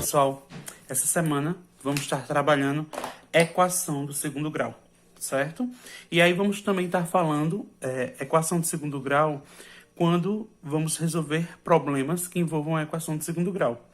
pessoal, essa semana vamos estar trabalhando equação do segundo grau, certo? E aí vamos também estar falando equação de segundo grau quando vamos resolver problemas que envolvam a equação de segundo grau.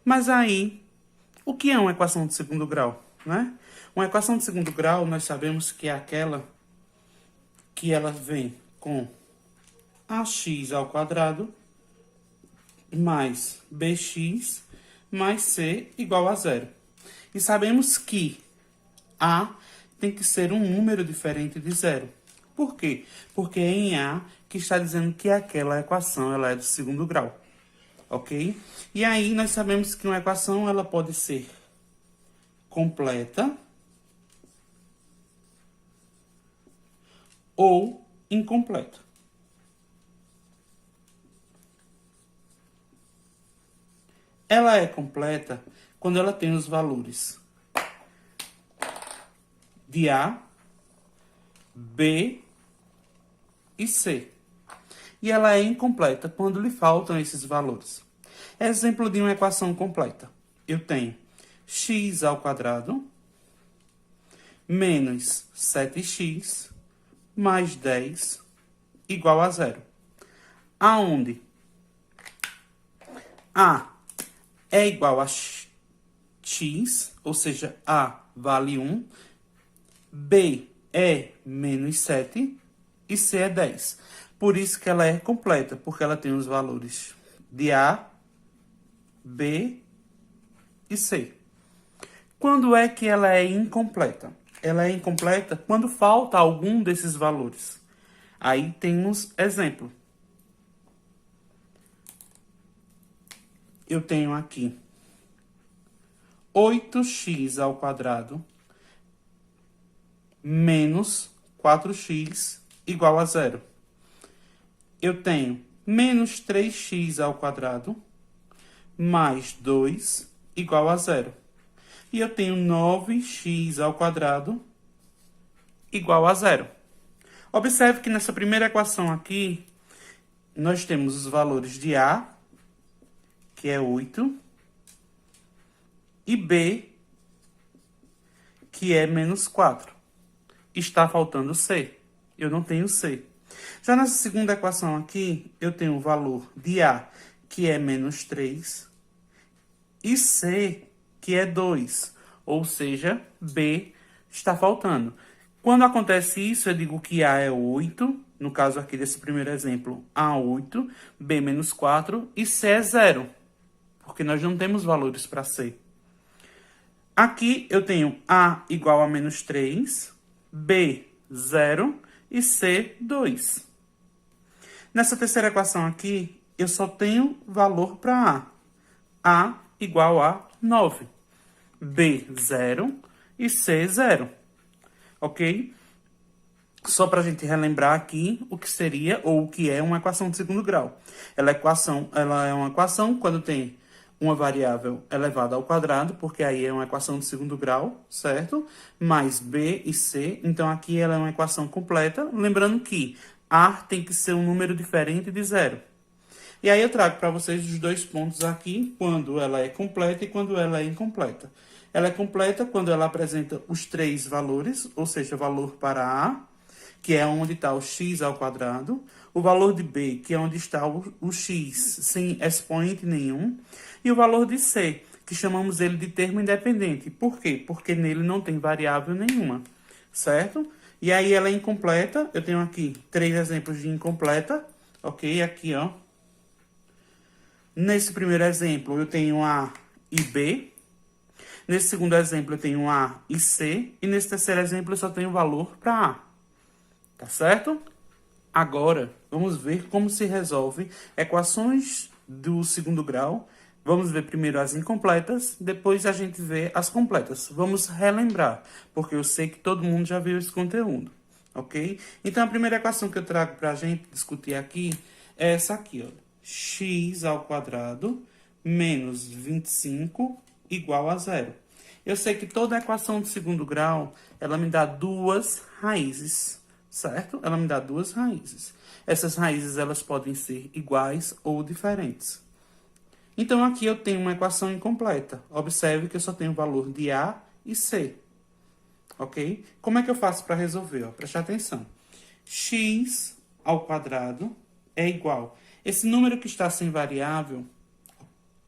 Mas aí, o que é uma equação de segundo grau, né? Uma equação de segundo grau, nós sabemos que é aquela que ela vem com ax ao quadrado mais bx mais c igual a zero. E sabemos que a tem que ser um número diferente de zero. Por quê? Porque é em a que está dizendo que aquela equação ela é do segundo grau. Ok? E aí nós sabemos que uma equação ela pode ser completa ou incompleta. Ela é completa quando ela tem os valores de A, B e C. E ela é incompleta quando lhe faltam esses valores. Exemplo de uma equação completa. Eu tenho x ao quadrado menos 7x mais 10 igual a zero. Aonde A é igual a x, ou seja, A vale 1, B é menos 7 e C é 10. Por isso que ela é completa, porque ela tem os valores de A, B e C. Quando é que ela é incompleta? Ela é incompleta quando falta algum desses valores. Aí temos exemplo. Eu tenho aqui 8x ao quadrado menos 4x igual a zero. Eu tenho menos 3x ao quadrado mais 2 igual a zero. E eu tenho 9x ao quadrado igual a zero. Observe que nessa primeira equação aqui, nós temos os valores de A, que é 8, e B, que é menos 4. Está faltando C. Eu não tenho C. Já nessa segunda equação aqui, eu tenho o valor de A, que é menos 3, e C, que é 2. Ou seja, B está faltando. Quando acontece isso, eu digo que A é 8, no caso aqui desse primeiro exemplo, A 8, B menos 4 e C é 0, porque nós não temos valores para C. Aqui eu tenho A igual a menos 3, B 0 e C 2. Nessa terceira equação aqui, eu só tenho valor para A. A igual a 9, B 0 e C 0. Ok? Só para a gente relembrar aqui o que seria ou o que é uma equação de segundo grau. Ela é uma equação quando tem uma variável elevada ao quadrado, porque aí é uma equação de segundo grau, certo? Mais B e C, então aqui ela é uma equação completa. Lembrando que A tem que ser um número diferente de zero. E aí eu trago para vocês os dois pontos aqui, quando ela é completa e quando ela é incompleta. Ela é completa quando ela apresenta os três valores, ou seja, valor para A, que é onde está o x ao quadrado, o valor de B, que é onde está o x sem expoente nenhum, e o valor de C, que chamamos ele de termo independente. Por quê? Porque nele não tem variável nenhuma, certo? E aí ela é incompleta, eu tenho aqui 3 exemplos de incompleta, ok? Aqui, ó. Nesse primeiro exemplo, eu tenho A e B. Nesse segundo exemplo, eu tenho A e C. E nesse terceiro exemplo, eu só tenho valor para A. Tá certo? Agora, vamos ver como se resolve equações do segundo grau. Vamos ver primeiro as incompletas, depois a gente vê as completas. Vamos relembrar, porque eu sei que todo mundo já viu esse conteúdo, ok? Então, a primeira equação que eu trago para a gente discutir aqui é essa aqui, ó. X ao quadrado menos 25 igual a zero. Eu sei que toda equação de segundo grau, ela me dá duas raízes, certo? Ela me dá duas raízes. Essas raízes, elas podem ser iguais ou diferentes. Então, aqui eu tenho uma equação incompleta. Observe que eu só tenho o valor de A e C. Ok? Como é que eu faço para resolver? Ó, preste atenção. X ao quadrado é igual. Esse número que está sem variável,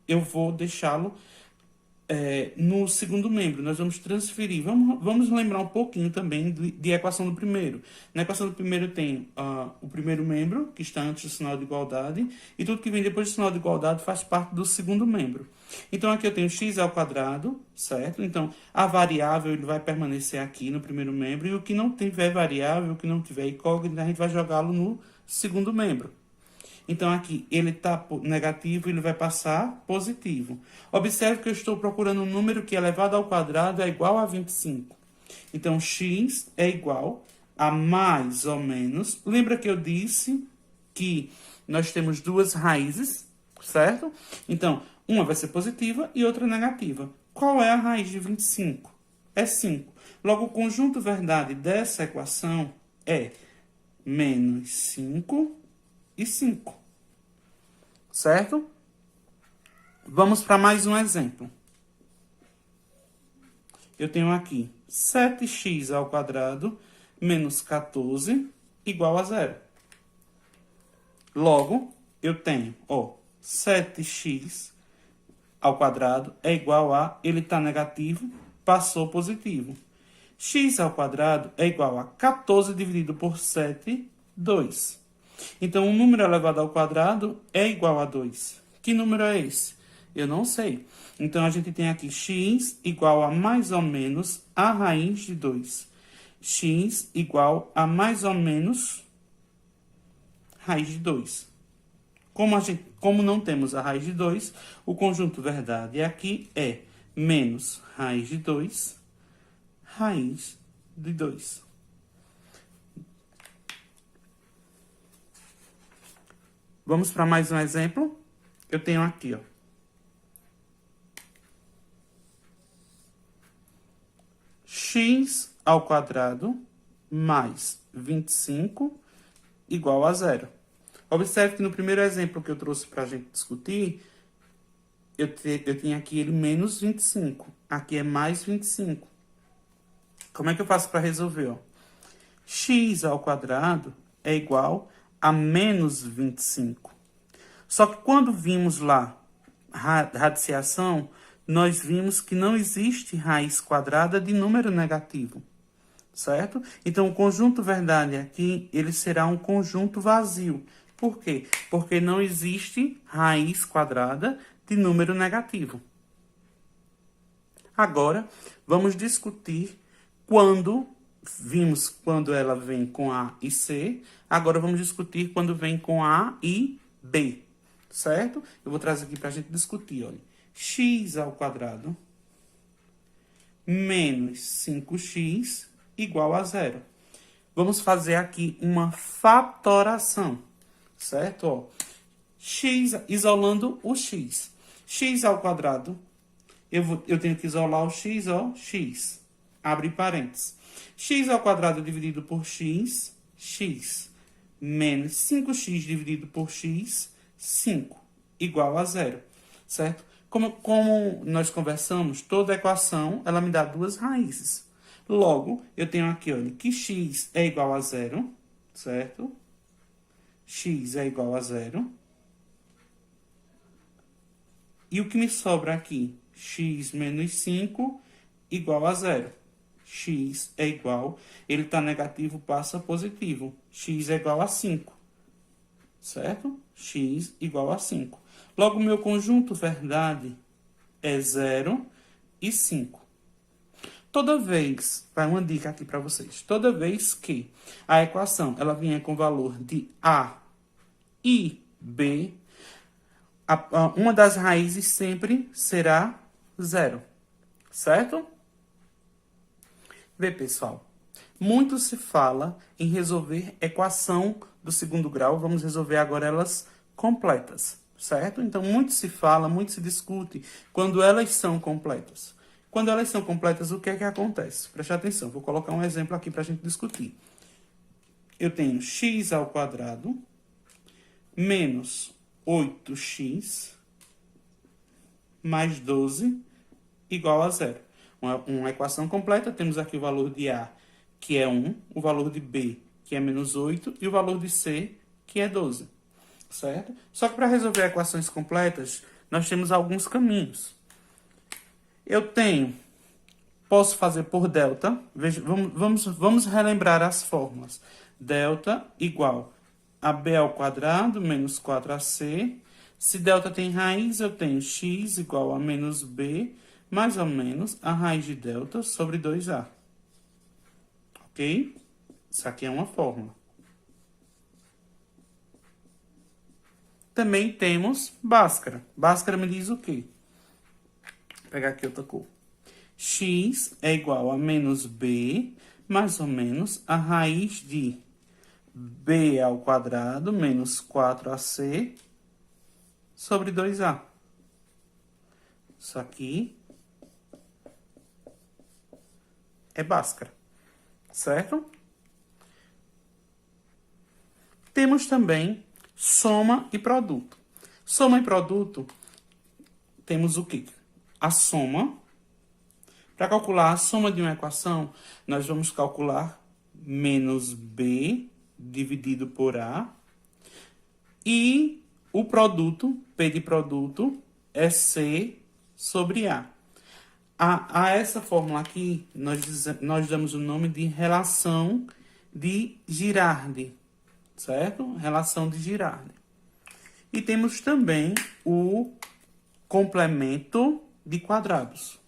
eu vou deixá-lo no segundo membro. Nós vamos transferir. Vamos lembrar um pouquinho também de equação do primeiro. Na equação do primeiro tem o primeiro membro, que está antes do sinal de igualdade, e tudo que vem depois do sinal de igualdade faz parte do segundo membro. Então, aqui eu tenho x ao quadrado, certo? Então, a variável ele vai permanecer aqui no primeiro membro, e o que não tiver variável, o que não tiver incógnita, a gente vai jogá-lo no segundo membro. Então, aqui, ele está negativo, ele vai passar positivo. Observe que eu estou procurando um número que elevado ao quadrado é igual a 25. Então, x é igual a mais ou menos... Lembra que eu disse que nós temos duas raízes, certo? Então, uma vai ser positiva e outra negativa. Qual é a raiz de 25? É 5. Logo, o conjunto verdade dessa equação é menos 5 e 5. Certo? Vamos para mais um exemplo. Eu tenho aqui 7x ao quadrado menos 14 igual a 0. Logo, eu tenho, 7x ao quadrado é igual a, ele está negativo, passou positivo. X ao quadrado é igual a 14 dividido por 7, 2. Então, um número elevado ao quadrado é igual a 2. Que número é esse? Eu não sei. Então, a gente tem aqui x igual a mais ou menos a raiz de 2. X igual a mais ou menos raiz de 2. Como não temos a raiz de 2, o conjunto verdade aqui é menos raiz de 2, raiz de 2. Vamos para mais um exemplo. Eu tenho aqui, x ao quadrado mais 25 igual a 0. Observe que no primeiro exemplo que eu trouxe para a gente discutir, eu tinha aqui ele menos 25. Aqui é mais 25. Como é que eu faço para resolver? X ao quadrado é igual a menos 25. Só que quando vimos lá radiciação, nós vimos que não existe raiz quadrada de número negativo, certo? Então, o conjunto verdade aqui, ele será um conjunto vazio. Por quê? Porque não existe raiz quadrada de número negativo. Agora, vamos discutir quando ela vem com A e C. Agora, vamos discutir quando vem com A e B, certo? Eu vou trazer aqui para a gente discutir, olha. X ao quadrado menos 5x igual a 0. Vamos fazer aqui uma fatoração, certo? X, isolando o x. X ao quadrado, eu tenho que isolar o x, x. Abre parênteses. X ao quadrado dividido por x, x. Menos 5x dividido por x, 5. Igual a 0, certo? Como nós conversamos, toda equação, ela me dá duas raízes. Logo, eu tenho aqui, olha, que x é igual a 0, certo? X é igual a 0. E o que me sobra aqui? X menos 5 igual a 0. X é igual, ele está negativo, passa positivo. X é igual a 5, certo? X igual a 5. Logo, meu conjunto verdade é 0 e 5. Toda vez, vai uma dica aqui para vocês, toda vez que a equação ela vier com valor de A e B, uma das raízes sempre será 0, certo? Vê, pessoal, muito se fala em resolver equação do segundo grau, vamos resolver agora elas completas, certo? Então, muito se fala, muito se discute quando elas são completas. Quando elas são completas, o que é que acontece? Preste atenção, vou colocar um exemplo aqui para a gente discutir. Eu tenho x ao quadrado menos 8x mais 12 igual a zero. Uma equação completa, temos aqui o valor de A, que é 1, o valor de B, que é menos 8, e o valor de C, que é 12. Certo? Só que para resolver equações completas, nós temos alguns caminhos. Posso fazer por delta. Veja, vamos relembrar as fórmulas. Delta igual a B ao quadrado menos 4AC. Se delta tem raiz, eu tenho x igual a menos B, mais ou menos a raiz de delta sobre 2A. Ok? Isso aqui é uma fórmula. Também temos Bhaskara. Bhaskara me diz o quê? Vou pegar aqui outra cor. X é igual a menos B, mais ou menos a raiz de B ao quadrado menos 4AC sobre 2A. Isso aqui é Bhaskara, certo? Temos também soma e produto. Soma e produto, temos o quê? A soma. Para calcular a soma de uma equação, nós vamos calcular menos B dividido por A. E o produto, P de produto, é C sobre A. A essa fórmula aqui, nós damos o nome de relação de Girardi, certo? Relação de Girardi. E temos também o complemento de quadrados.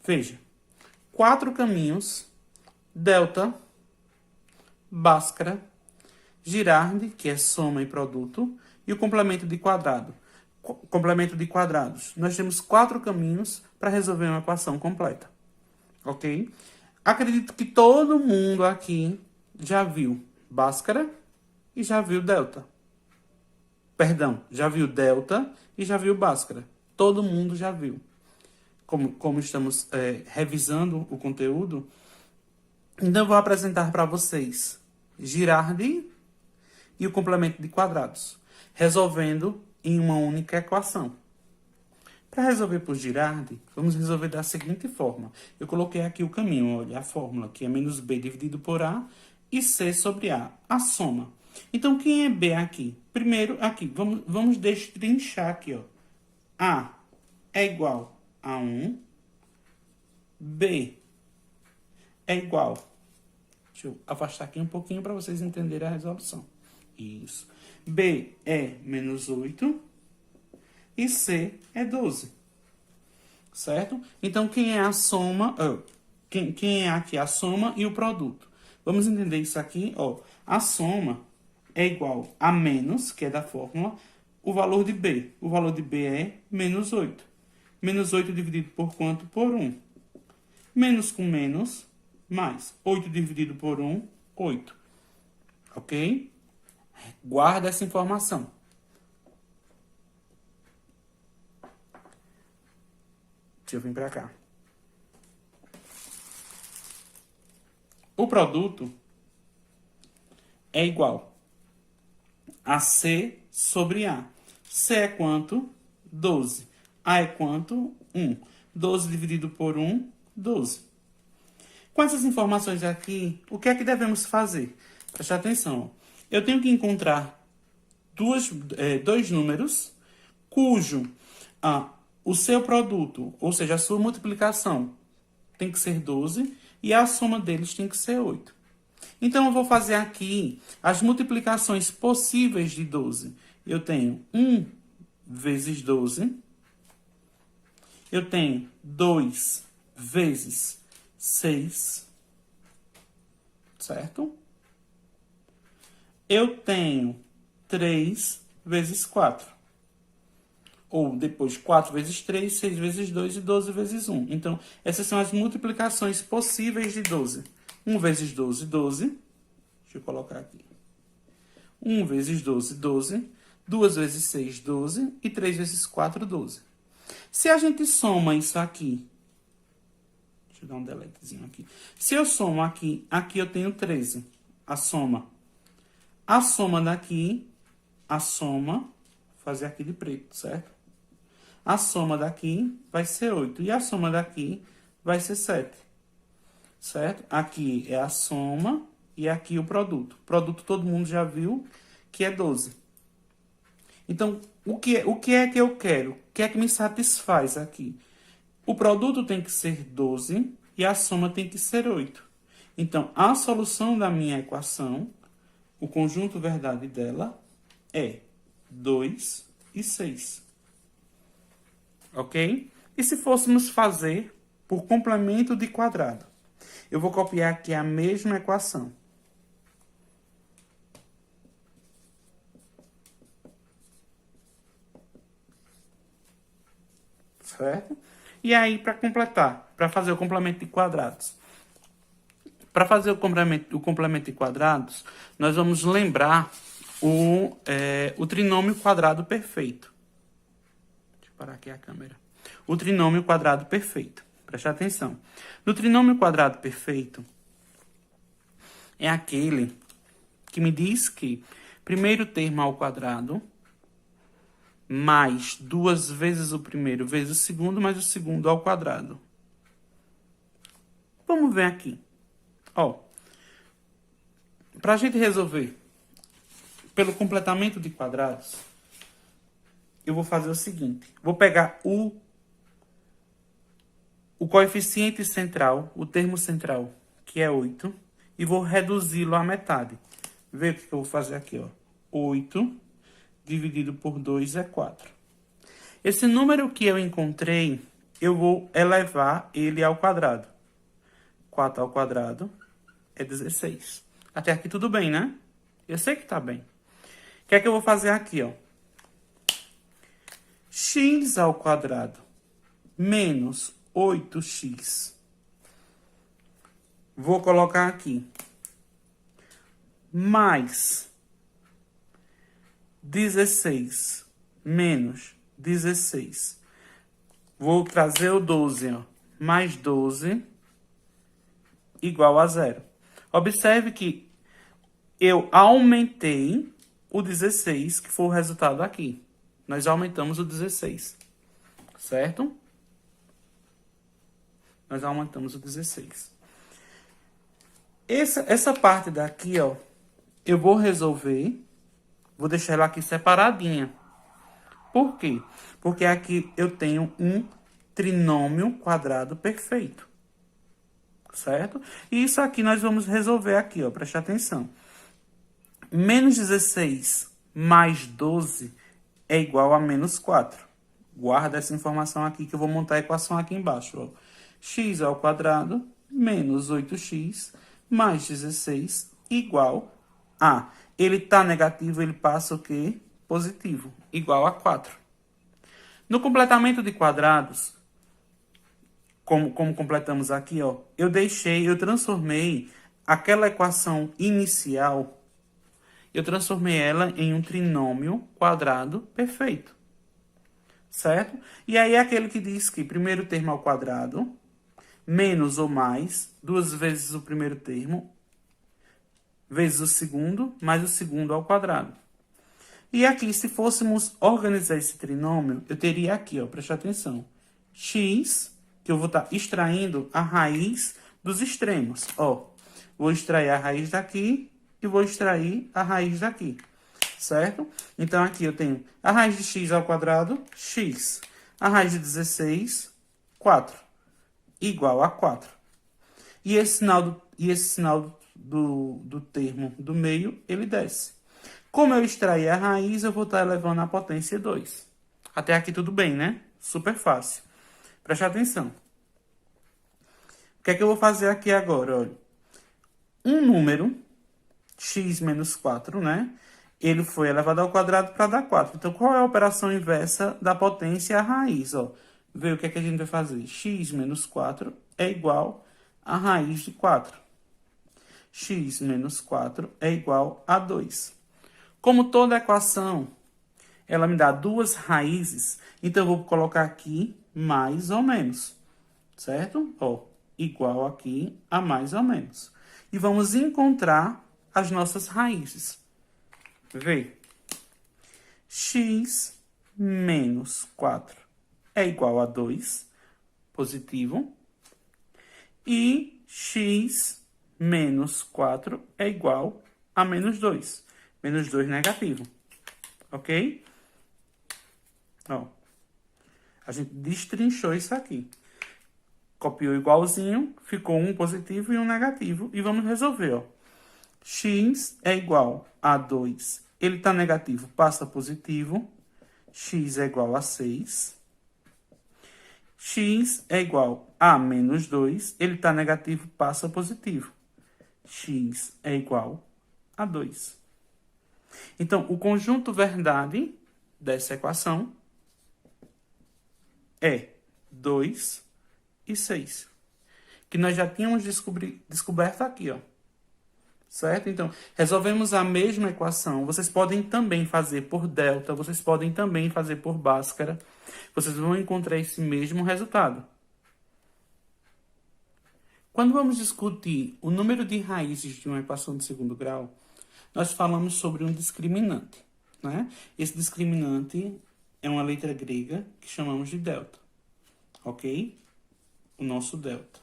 Veja, 4 caminhos, delta, Bhaskara, Girardi, que é soma e produto, e o complemento de quadrado. Complemento de quadrados. Nós temos 4 caminhos para resolver uma equação completa. Ok? Acredito que todo mundo aqui já viu Bhaskara e já viu delta. Perdão, já viu delta e já viu Bhaskara. Todo mundo já viu. Como estamos revisando o conteúdo, então eu vou apresentar para vocês Girardi e o complemento de quadrados, resolvendo em uma única equação. Para resolver por Girardi, vamos resolver da seguinte forma. Eu coloquei aqui o caminho, olha, a fórmula, que é menos B dividido por A e C sobre A, a soma. Então, quem é B aqui? Primeiro, aqui, vamos destrinchar aqui, ó. A é igual a 1, B é igual, deixa eu afastar aqui um pouquinho para vocês entenderem a resolução. Isso. B é menos 8 e C é 12. Certo? Então, quem é a soma? Quem é aqui a soma e o produto? Vamos entender isso aqui, ó. A soma é igual a menos, que é da fórmula, o valor de B. O valor de B é menos 8. Menos 8 dividido por quanto? Por 1. Menos com menos, mais. 8 dividido por 1, 8. Ok? Guarda essa informação. Deixa eu vir para cá. O produto é igual a C sobre A. C é quanto? 12. A é quanto? 1. 12 dividido por 1, 12. Com essas informações aqui, o que é que devemos fazer? Preste atenção. Eu tenho que encontrar dois números cujo o seu produto, ou seja, a sua multiplicação, tem que ser 12 e a soma deles tem que ser 8. Então, eu vou fazer aqui as multiplicações possíveis de 12. Eu tenho 1 vezes 12. Eu tenho 2 vezes 6, certo? Eu tenho 3 vezes 4. Ou depois 4 vezes 3, 6 vezes 2 e 12 vezes 1. Então, essas são as multiplicações possíveis de 12. 1 vezes 12, 12. Deixa eu colocar aqui. 1 vezes 12, 12. 2 vezes 6, 12. E 3 vezes 4, 12. Se a gente soma isso aqui, eu dar um deletezinho aqui. Se eu somo aqui, aqui eu tenho 13. A soma. A soma daqui, a soma, vou fazer aqui de preto, certo? A soma daqui vai ser 8. E a soma daqui vai ser 7. Certo? Aqui é a soma e aqui o produto. O produto todo mundo já viu que é 12. Então, o que é que eu quero? O que é que me satisfaz aqui? O produto tem que ser 12 e a soma tem que ser 8. Então, a solução da minha equação, o conjunto verdade dela, é 2 e 6. Ok? E se fôssemos fazer por complemento de quadrado? Eu vou copiar aqui a mesma equação. Certo? E aí, para completar, para fazer o complemento de quadrados. Para fazer o complemento de quadrados, nós vamos lembrar o trinômio quadrado perfeito. Deixa eu parar aqui a câmera. O trinômio quadrado perfeito. Preste atenção. No trinômio quadrado perfeito, é aquele que me diz que primeiro termo ao quadrado mais 2 vezes o primeiro vezes o segundo mais o segundo ao quadrado. Vamos ver aqui. Ó, para a gente resolver pelo completamento de quadrados, eu vou fazer o seguinte. Vou pegar o coeficiente central, o termo central, que é 8, e vou reduzi-lo à metade. Vê o que eu vou fazer aqui, ó. 8 dividido por 2 é 4. Esse número que eu encontrei, eu vou elevar ele ao quadrado. 4 ao quadrado é 16. Até aqui tudo bem, né? Eu sei que tá bem. O que é que eu vou fazer aqui, ó? X ao quadrado menos 8x. Vou colocar aqui. Mais 16 menos 16. Vou trazer o 12, ó. Mais 12 igual a 0. Observe que eu aumentei o 16, que foi o resultado aqui. Nós aumentamos o 16, certo? Nós aumentamos o 16. Essa parte daqui, ó, eu vou resolver, vou deixar ela aqui separadinha. Por quê? Porque aqui eu tenho um trinômio quadrado perfeito. Certo? E isso aqui nós vamos resolver aqui, ó, preste atenção. Menos 16 mais 12 é igual a menos 4. Guarda essa informação aqui que eu vou montar a equação aqui embaixo, ó. X ao quadrado menos 8x mais 16 igual a... Ele tá negativo, ele passa o quê? Positivo, igual a 4. No completamento de quadrados, como completamos aqui, ó, eu transformei aquela equação inicial, eu transformei ela em um trinômio quadrado perfeito. Certo? E aí é aquele que diz que primeiro termo ao quadrado, menos ou mais, 2 vezes o primeiro termo, vezes o segundo, mais o segundo ao quadrado. E aqui, se fôssemos organizar esse trinômio, eu teria aqui, ó, preste atenção, x, que eu vou estar extraindo a raiz dos extremos. Ó, vou extrair a raiz daqui e vou extrair a raiz daqui, certo? Então, aqui eu tenho a raiz de x ao quadrado, x. A raiz de 16, 4, igual a 4. E esse sinal do termo do meio, ele desce. Como eu extraí a raiz, eu vou estar elevando a potência 2. Até aqui tudo bem, né? Super fácil. Preste atenção. O que é que eu vou fazer aqui agora? Olha. Um número, x menos 4, né? Ele foi elevado ao quadrado para dar 4. Então, qual é a operação inversa da potência à raiz? Ó, vê o que é que a gente vai fazer. X menos 4 é igual a raiz de 4. X menos 4 é igual a 2. Como toda equação, ela me dá duas raízes, então eu vou colocar aqui mais ou menos, certo? Ó, igual aqui a mais ou menos. E vamos encontrar as nossas raízes. Vê. X menos 4 é igual a 2, positivo. E x menos 4 é igual a menos 2. Menos 2 negativo. Ok? Ó, a gente destrinchou isso aqui. Copiou igualzinho, ficou um positivo e um negativo. E vamos resolver, ó. X é igual a 2. Ele está negativo, passa positivo. X é igual a 6. X é igual a menos 2. Ele está negativo, passa positivo. X é igual a 2. Então, o conjunto verdade dessa equação é 2 e 6. Que nós já tínhamos descoberto aqui, ó. Certo? Então, resolvemos a mesma equação. Vocês podem também fazer por delta, vocês podem também fazer por Bhaskara. Vocês vão encontrar esse mesmo resultado. Quando vamos discutir o número de raízes de uma equação de segundo grau, nós falamos sobre um discriminante, né? Esse discriminante é uma letra grega que chamamos de delta, ok? O nosso delta.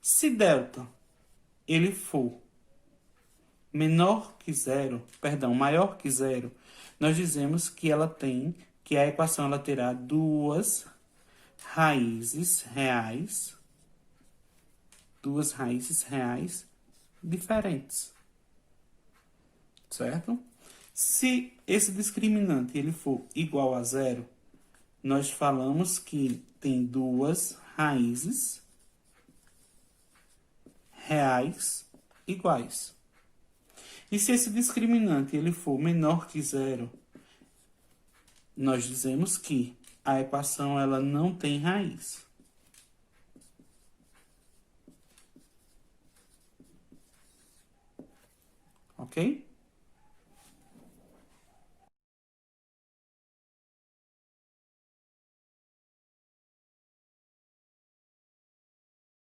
Se delta ele for maior que zero, nós dizemos que que a equação ela terá duas raízes reais diferentes, certo? Se esse discriminante ele for igual a zero, nós falamos que tem duas raízes reais iguais. E se esse discriminante ele for menor que zero, nós dizemos que a equação ela não tem raiz. Ok?